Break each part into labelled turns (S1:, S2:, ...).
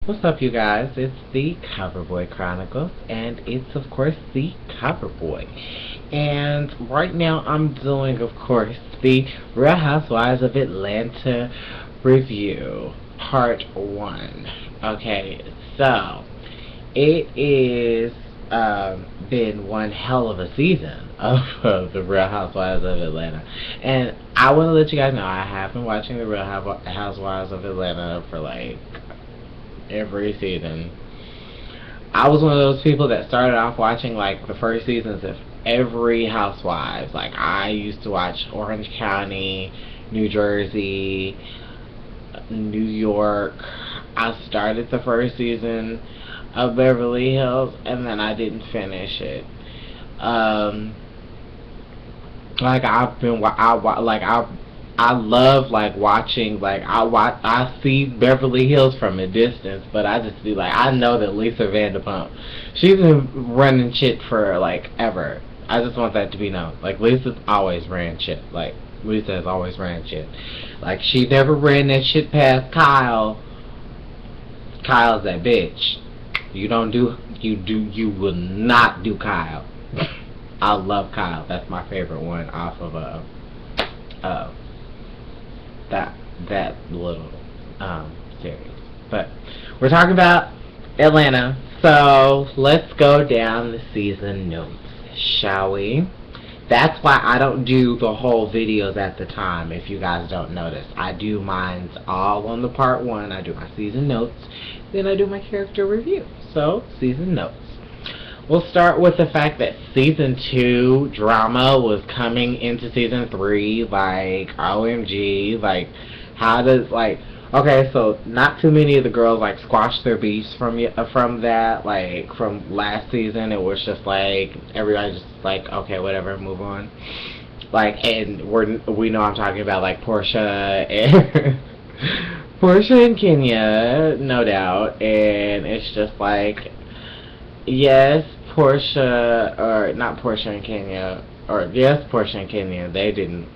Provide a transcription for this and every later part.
S1: What's up, you guys? It's the CoverBoi Chronicles, and it's, of course, the CoverBoi. And right now I'm doing, of course, the Real Housewives of Atlanta review, Part 1. Okay, so it is been one hell of a season of the Real Housewives of Atlanta. And I want to let you guys know I have been watching the Real Housewives of Atlanta for like every season. I was one of those people that started off watching like the first seasons of every Housewives. Like I used to watch Orange County, New Jersey, New York. I started the first season of Beverly Hills and then I didn't finish it. Like I've been, I love like watching, like I see Beverly Hills from a distance, but I just be like, I know that Lisa Vanderpump, she's been running shit for like ever. I just want that to be known. Like Lisa's always ran shit. Like Lisa has always ran shit. Like she never ran that shit past Kyle. Kyle's that bitch. You will not do Kyle. I love Kyle. That's my favorite one off of that little series. But we're talking about Atlanta, so let's go down the season notes, shall we? That's why I don't do the whole videos at the time, if you guys don't notice. I do mine all on the part 1. I do my season notes, then I do my character review. So, season notes. We'll start with the fact that season 2 drama was coming into season 3. Like, OMG. Like, how does, like, okay, so not too many of the girls, like, squashed their beefs from that. Like, from last season, it was just, like, everybody just, like, okay, whatever, move on. Like, and we know I'm talking about, like, Portia and Portia and Kenya, no doubt. And it's just, like, yes, Portia, or not Portia and Kenya, or yes, Portia and Kenya, they didn't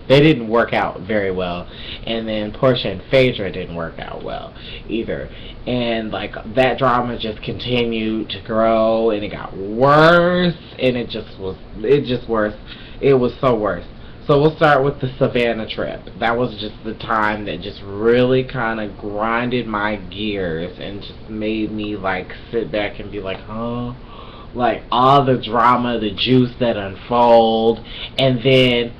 S1: they didn't work out very well, and then Portia and Phaedra didn't work out well either, and like that drama just continued to grow, and it got worse, and it just worse. It was so worse. So we'll start with the Savannah trip. That was just the time that just really kind of grinded my gears and just made me like sit back and be like, huh? Like all the drama, the juice that unfold, and then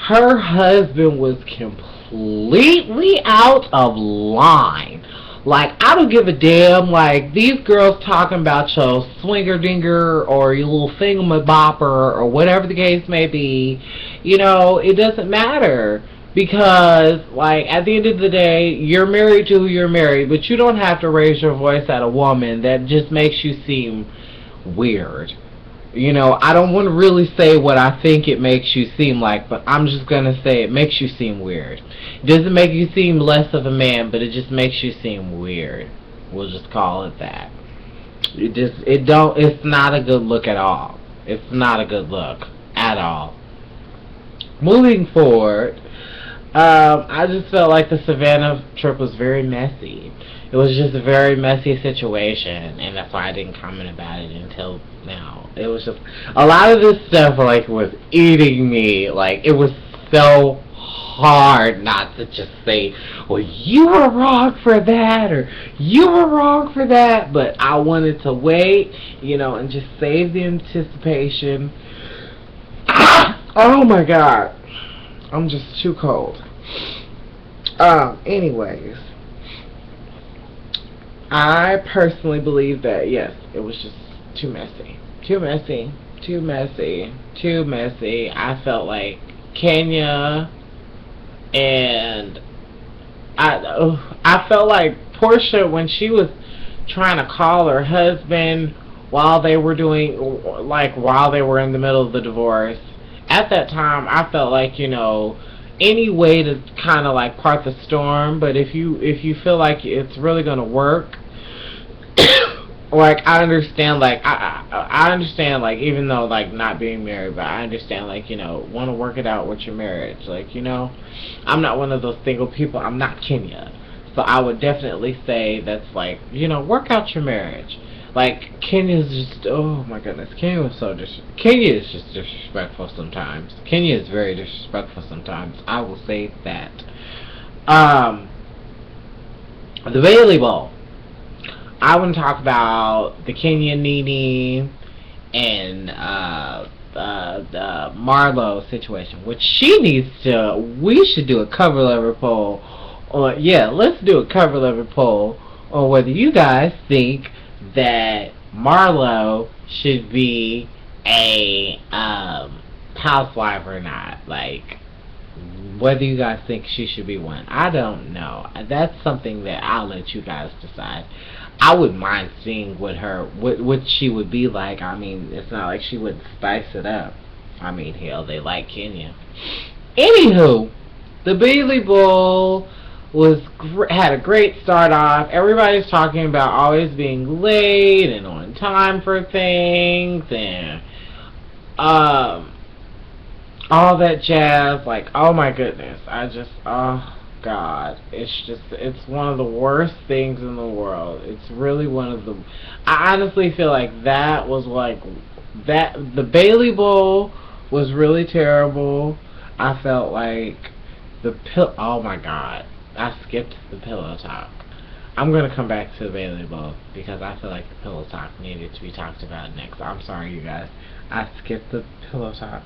S1: her husband was completely out of line. Like, I don't give a damn, like, these girls talking about your swinger dinger or your little thingamabopper or whatever the case may be, you know, it doesn't matter. Because, like, at the end of the day, you're married to who you're married, but you don't have to raise your voice at a woman that just makes you seem weird. You know, I don't want to really say what I think it makes you seem like, but I'm just going to say it makes you seem weird. It doesn't make you seem less of a man, but it just makes you seem weird. We'll just call it that. It's not a good look at all. It's not a good look at all. Moving forward, I just felt like the Savannah trip was very messy. It was just a very messy situation, and that's why I didn't comment about it until now. It was just, a lot of this stuff, like, was eating me. Like, it was so hard not to just say, well, you were wrong for that, or you were wrong for that, but I wanted to wait, you know, and just save the anticipation. Oh my god. I'm just too cold. Anyways, I personally believe that, yes, it was just too messy. Too messy. Too messy. Too messy. I felt like Kenya and I felt like Portia, when she was trying to call her husband while they were in the middle of the divorce, at that time I felt like, you know, any way to kind of like part the storm, but if you feel like it's really going to work, like, I understand, like, I understand, like, even though, like, not being married, but I understand, like, want to work it out with your marriage. Like, I'm not one of those single people. I'm not Kenya. So I would definitely say that's, like, work out your marriage. Like, Kenya's just, oh my goodness, Kenya is just disrespectful sometimes. Kenya is very disrespectful sometimes. I will say that. The Bailey Bowl. I want to talk about the Kenya Nene and the Marlo situation, which we should do a cover letter poll. Let's do a cover letter poll on whether you guys think that Marlo should be a housewife or not. Like, whether you guys think she should be one. I don't know. That's something that I'll let you guys decide. I wouldn't mind seeing what she would be like. I mean, it's not like she wouldn't spice it up. I mean, hell, they like Kenya. Anywho, the Bailey Bowl had a great start off. Everybody's talking about always being late and on time for things and all that jazz. Like, oh my goodness, oh God, it's one of the worst things in the world. It's really one of the, I honestly feel like the Bailey Bowl was really terrible. I felt like oh my God, I skipped the pillow talk. I'm going to come back to the Bailey Bowl because I feel like the pillow talk needed to be talked about next. I'm sorry, you guys. I skipped the pillow talk.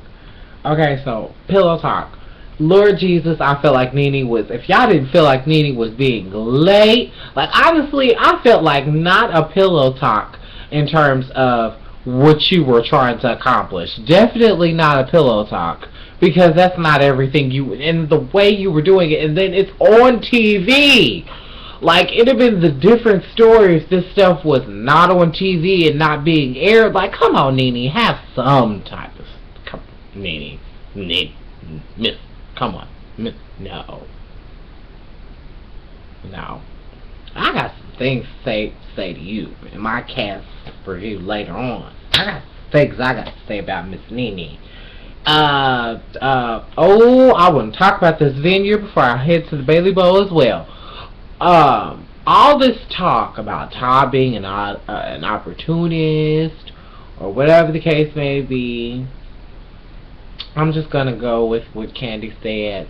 S1: Okay, so, pillow talk. Lord Jesus, I felt like Nene was, if y'all didn't feel like Nene was being late, like, honestly, I felt like not a pillow talk in terms of what you were trying to accomplish. Definitely not a pillow talk, because that's not everything and the way you were doing it, and then it's on TV. Like, it'd have been the different story if this stuff was not on TV and not being aired. Like, come on, Nene, have some type of, Nene, Miss, come on, Miss, no. I got some things to say to you in my cast review later on. I got things I got to say about Miss Nene. I want to talk about this venue before I head to the Bailey Bowl as well. All this talk about Todd being an opportunist or whatever the case may be, I'm just gonna go with what Candy said.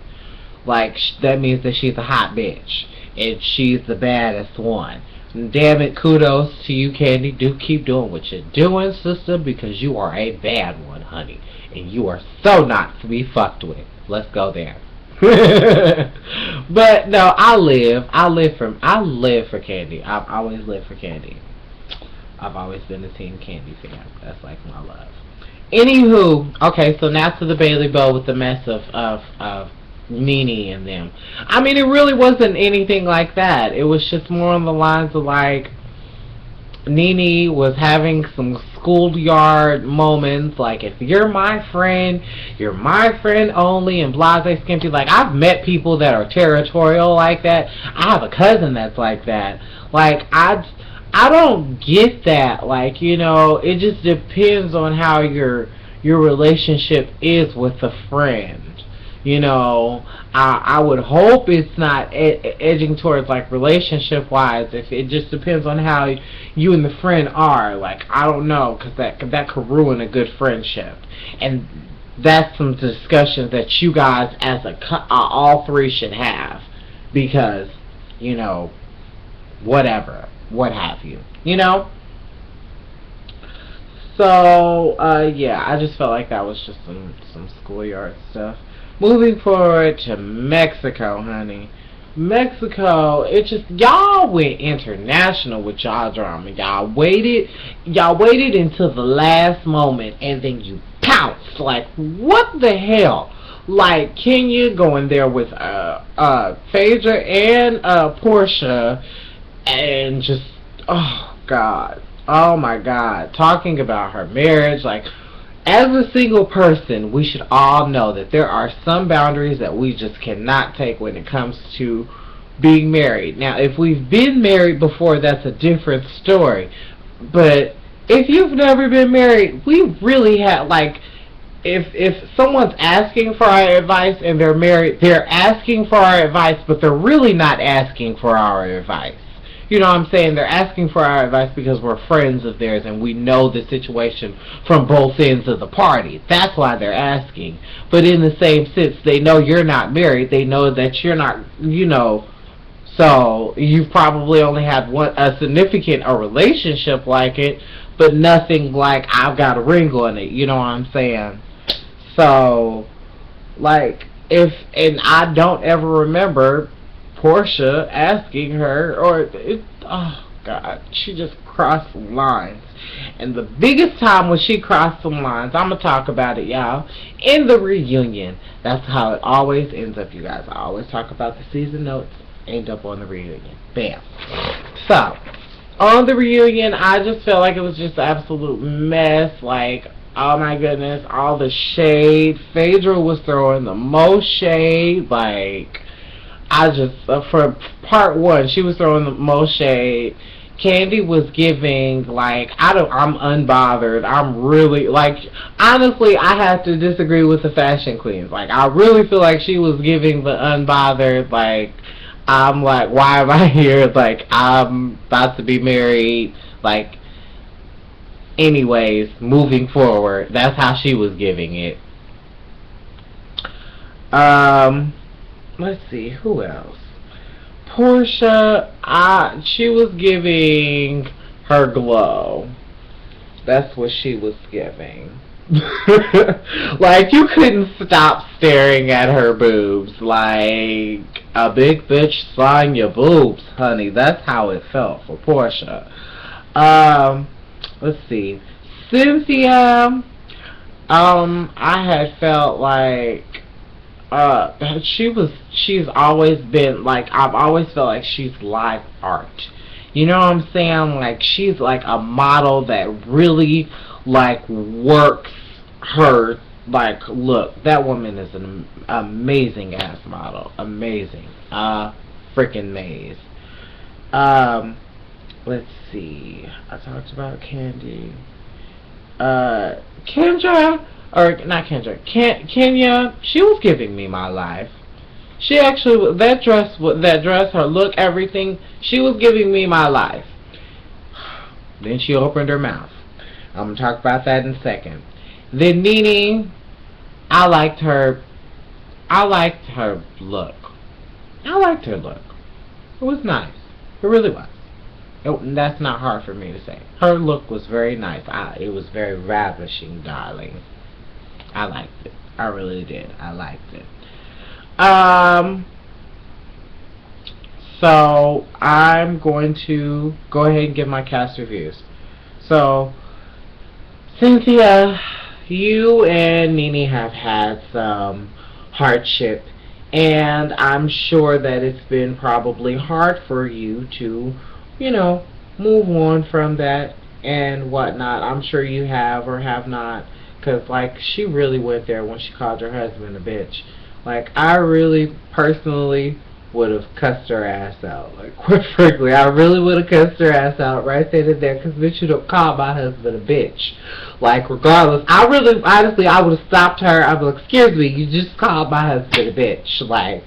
S1: Like, that means that she's a hot bitch and she's the baddest one. And damn it, kudos to you, Candy. Do keep doing what you're doing, sister, because you are a bad one, honey, and you are so not to be fucked with. Let's go there. But no, I live for Candy. I've always lived for Candy. I've always been a Team Candy fan. That's like my love. Anywho, okay, so now to the Bailey Bowl with the mess of Nene and them. I mean, it really wasn't anything like that. It was just more on the lines of, like, Nene was having some schoolyard moments, like, if you're my friend only, and blase skimpy. Like, I've met people that are territorial like that. I have a cousin that's like that. Like, I don't get that. Like, it just depends on how your relationship is with a friend. I would hope it's not edging towards, like, relationship wise. If it just depends on how you and the friend are. Like, I don't know, because that could ruin a good friendship. And that's some discussions that you guys as all three should have, because whatever, what have you, So I just felt like that was just some schoolyard stuff. Moving forward to Mexico, honey. Mexico, it just, y'all went international with y'all drama. Y'all waited until the last moment, and then you pounced. Like, what the hell? Like, Kenya going there with Phaedra and Portia, and just, oh God, oh my God, talking about her marriage. Like, as a single person, we should all know that there are some boundaries that we just cannot take when it comes to being married. Now, if we've been married before, that's a different story. But if you've never been married, we really have, like, if someone's asking for our advice and they're married, they're asking for our advice, but they're really not asking for our advice. You know what I'm saying? They're asking for our advice because we're friends of theirs and we know the situation from both ends of the party. That's why they're asking. But in the same sense, they know you're not married. They know that you're not, so you've probably only had a significant a relationship like it, but nothing like I've got a ring on it. You know what I'm saying? So, like, and I don't ever remember Portia asking her, oh God, she just crossed some lines. And the biggest time when she crossed some lines, I'm going to talk about it, y'all, in the reunion. That's how it always ends up, you guys. I always talk about the season notes, end up on the reunion. Bam. So, on the reunion, I just felt like it was just an absolute mess. Like, oh my goodness, all the shade. Phaedra was throwing the most shade. Like, I just, for part one, she was throwing the most shade. Candy was giving, like, I'm unbothered. I'm really, like, honestly, I have to disagree with the fashion queens. Like, I really feel like she was giving the unbothered, like, I'm like, why am I here? Like, I'm about to be married. Like, anyways, moving forward. That's how she was giving it. Let's see, who else? Portia, she was giving her glow. That's what she was giving. Like, you couldn't stop staring at her boobs. Like, a big bitch sawing your boobs, honey. That's how it felt for Portia. Let's see. Cynthia, I had felt like, she's always been, like, I've always felt like she's live art. You know what I'm saying? Like, she's like a model that really, like, works her, like, look, that woman is an amazing ass model. Amazing. Freaking maze. Let's see. I talked about Candy. Kendra, or not Kendra, Kenya, she was giving me my life. She actually, that dress, her look, everything, she was giving me my life. Then she opened her mouth. I'm going to talk about that in a second. Then Nene, I liked her look. I liked her look. It was nice. It really was. That's not hard for me to say. Her look was very nice. It was very ravishing, darling. I liked it. I really did. I liked it. So I'm going to go ahead and give my cast reviews. So, Cynthia, you and Nene have had some hardship, and I'm sure that it's been probably hard for you to, move on from that and whatnot. I'm sure you have or have not, because, like, she really went there when she called her husband a bitch. Like, I really, personally, would have cussed her ass out. Like, quite frankly, I really would have cussed her ass out right then and there, because bitch, you don't call my husband a bitch. Like, regardless, honestly, I would have stopped her. I'd be like, excuse me, you just called my husband a bitch. Like,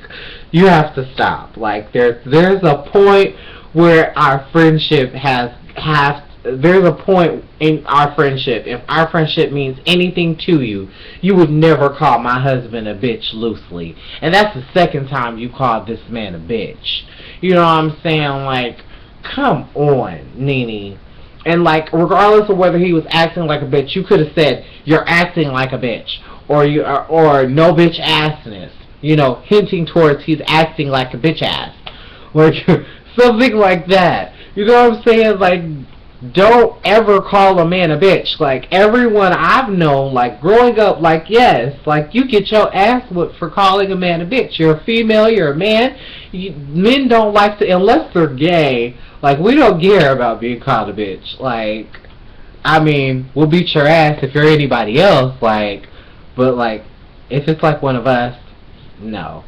S1: you have to stop. Like, there's a point where our friendship there's a point in our friendship, if our friendship means anything to you, you would never call my husband a bitch loosely. And that's the second time you called this man a bitch. You know what I'm saying? Like, come on, Nene. And, like, regardless of whether he was acting like a bitch, you could have said, you're acting like a bitch. Or no bitch assness. Hinting towards he's acting like a bitch ass. Like, something like that. You know what I'm saying? Like, don't ever call a man a bitch. Like, everyone I've known, like, growing up, like, yes, like, you get your ass whipped for calling a man a bitch. You're a female, you're a man. Men don't like to, unless they're gay, like, we don't care about being called a bitch. Like, I mean, we'll beat your ass if you're anybody else, like, but, like, if it's, like, one of us, no.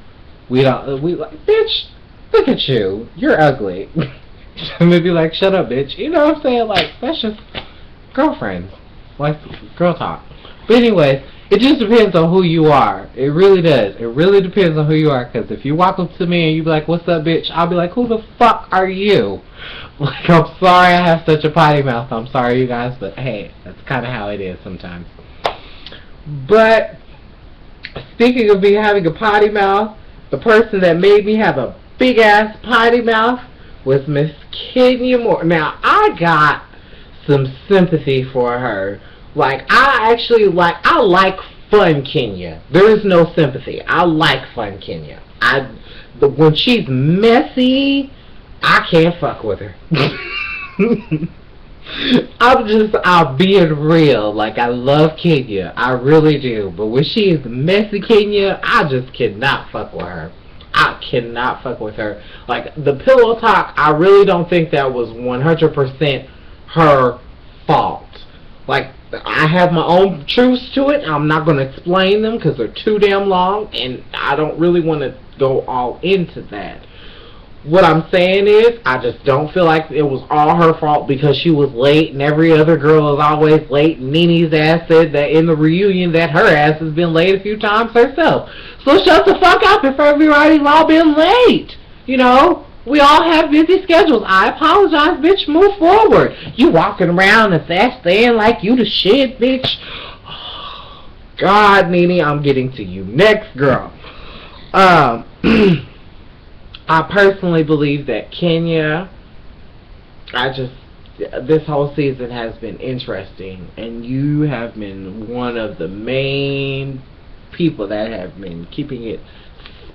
S1: We like, bitch, look at you. You're ugly. And they'd be like, shut up, bitch. You know what I'm saying? Like, that's just girlfriends. Like, girl talk. But anyways, it just depends on who you are. It really does. It really depends on who you are. Because if you walk up to me and you be like, what's up, bitch? I'll be like, who the fuck are you? Like, I'm sorry I have such a potty mouth. I'm sorry, you guys. But, hey, that's kind of how it is sometimes. But, speaking of me having a potty mouth, the person that made me have a big-ass potty mouth was Miss Kenya Moore. Now, I got some sympathy for her. Like, I like fun Kenya. There is no sympathy. I like fun Kenya. When she's messy, I can't fuck with her. I'm being real. Like, I love Kenya. I really do. But when she is messy Kenya, I just cannot fuck with her. I cannot fuck with her. Like, the pillow talk, I really don't think that was 100% her fault. Like, I have my own truths to it. I'm not going to explain them because they're too damn long, and I don't really want to go all into that. What I'm saying is, I just don't feel like it was all her fault because she was late, and every other girl is always late. And Nene's ass said that in the reunion that her ass has been late a few times herself. So shut the fuck up if everybody's all been late. You know? We all have busy schedules. I apologize, bitch. Move forward. You walking around and fast saying like you the shit, bitch. Oh, God, Nene, I'm getting to you next, girl. I personally believe that Kenya, this whole season has been interesting, and you have been one of the main people that have been keeping it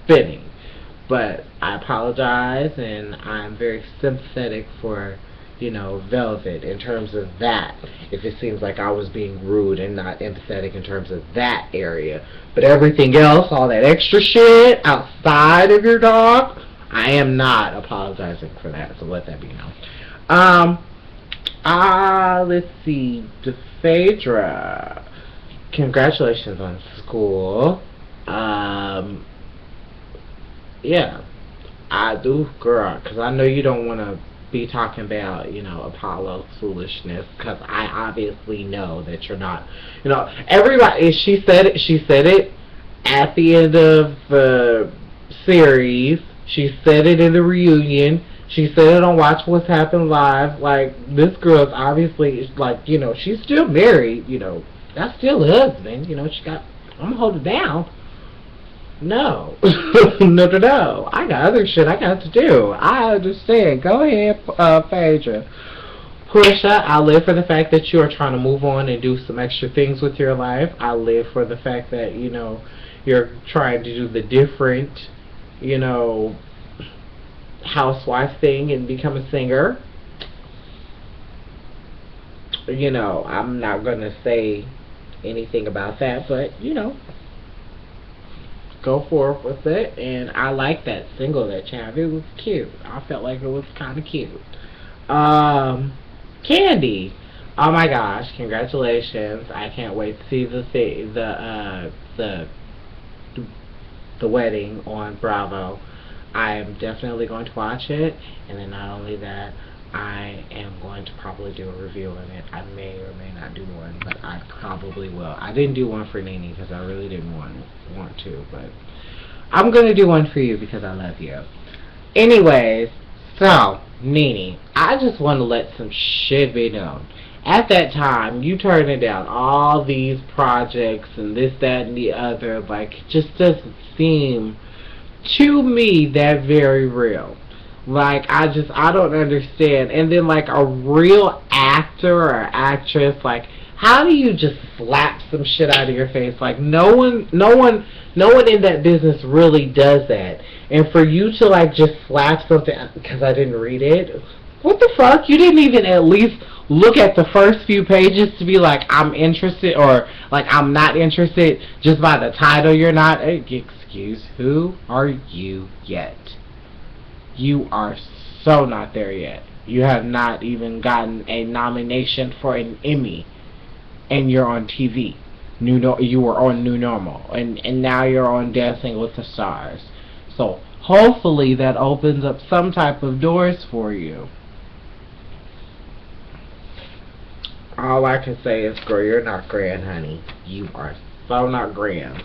S1: spinning. But I apologize, and I'm very sympathetic for, Velvet in terms of that. If it seems like I was being rude and not empathetic in terms of that area. But everything else, all that extra shit outside of your dog, I am not apologizing for that, so let that be known. Let's see. Phaedra, congratulations on school. Yeah, I do, girl, because I know you don't want to be talking about, Apollo's foolishness, because I obviously know that you're not, everybody, she said it at the end of the series, she said it in the reunion, she said it on Watch What's Happened Live, like, this girl's obviously, like, she's still married, that's still her husband, she got, I'm going to hold it down. No. No. I got other shit I got to do. I understand. Go ahead, Phaedra. Portia, I live for the fact that you are trying to move on and do some extra things with your life. I live for the fact that, you're trying to do the different, housewife thing and become a singer. I'm not going to say anything about that, but, go forward with it, and I like that single that you have. It was cute. I felt like it was kind of cute. Candy, oh my gosh, congratulations! I can't wait to see the wedding on Bravo. I am definitely going to watch it, and then not only that, I am going to probably do a review on it. I may or may not do one, but I probably will. I didn't do one for Nene because I really didn't want to, but I'm going to do one for you because I love you. Anyways, so, Nene, I just want to let some shit be known. At that time, you turning down all these projects and this, that, and the other, like, it just doesn't seem to me that very real. Like, I don't understand. And then, like, a real actor or actress, like, how do you just slap some shit out of your face? Like, no one in that business really does that. And for you to, like, just slap something, because I didn't read it, what the fuck? You didn't even at least look at the first few pages to be like, I'm interested, or, like, I'm not interested, just by the title you're not. Excuse, who are you yet? You are so not there yet. You have not even gotten a nomination for an Emmy, and you're on TV. You were on New Normal, and now you're on Dancing with the Stars. So hopefully that opens up some type of doors for you. All I can say is, girl, you're not grand, honey. You are so not grand.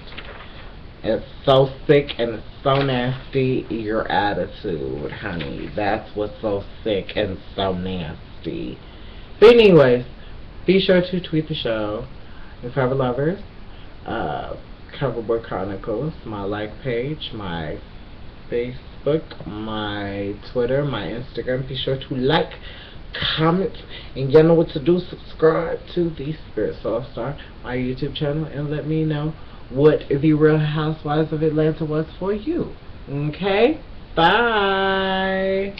S1: It's so sick and it's so nasty. Your attitude, honey. That's what's so sick and so nasty. But anyways, be sure to tweet the show. If you have lovers, CoverBoi Chronicles, my like page, my Facebook, my Twitter, my Instagram. Be sure to like, comment, and you know what to do. Subscribe to The Spirit Soul Star, my YouTube channel, and let me know what the Real Housewives of Atlanta was for you. Okay? Bye.